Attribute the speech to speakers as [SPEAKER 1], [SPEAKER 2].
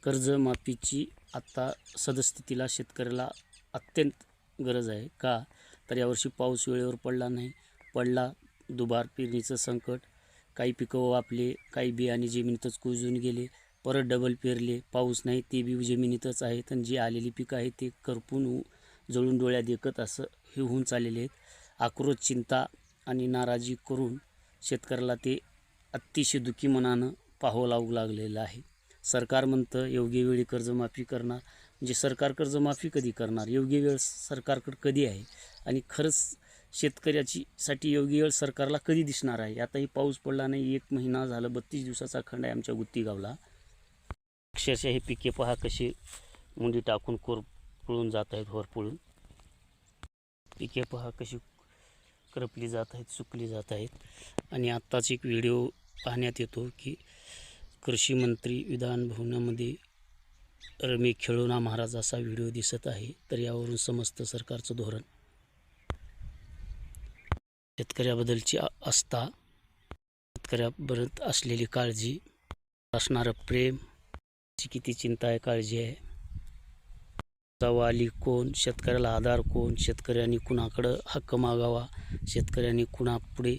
[SPEAKER 1] कर्जमाफीची आता सद्यस्थितीला शेतकऱ्याला अत्यंत गरज आहे. का तर यावर्षी पाऊस वेळेवर पडला नाही. पडला दुबार पेरणीचं संकट, काही पिकं वापले, काही बियाणे जमिनीतच कुजून गेले, परत डबल पेरले, पाऊस नाही ते बी जमिनीतच आहेत आणि जी आलेली पिकं आहेत ते करपून जळून डोळ्या देखत असं हे होऊन चाललेले आहेत. आक्रोश, चिंता आणि नाराजी करून शेतकऱ्याला ते अतिशय दुःखी मनानं पाहावं लागू लागलेलं आहे. सरकार म्हणतं योग्य वेळी कर्जमाफी करणार, म्हणजे सरकार कर्जमाफी कधी करणार? योग्य वेळ सरकारकडे कधी आहे? आणि खरंच शेतकऱ्याची योग्य वेळ सरकारला कधी दिसणार आहे? आताही पाऊस पडला नाही, 1 महिना झालं, 32 दिवसाचा खंड आहे आमच्या गुत्ती गावला. अक्षरशः हे पिके पहा कशी मुंडी टाकून कोरपळून जात आहेत, होरपळून. पिके पहा कशी करपली जात आहेत, सुकली जात आहेत. आणि आत्ताच एक व्हिडिओ पाहण्यात येतो की कृषी मंत्री विधान भवनामध्ये रमी खेळोना महाराज असा व्हिडिओ दिसत आहे. तर यावरून समजतं सरकारचं धोरण, शेतकऱ्याबद्दलची आस्था, शेतकऱ्याबद्दल असलेली काळजी, असणारं प्रेम, किती चिंता आहे, काळजी आहे. वाली कोण, शेतकऱ्याला आधार कोण, शेतकऱ्यांनी कुणाकडं हक्क मागावा, शेतकऱ्यांनी कुणापुढे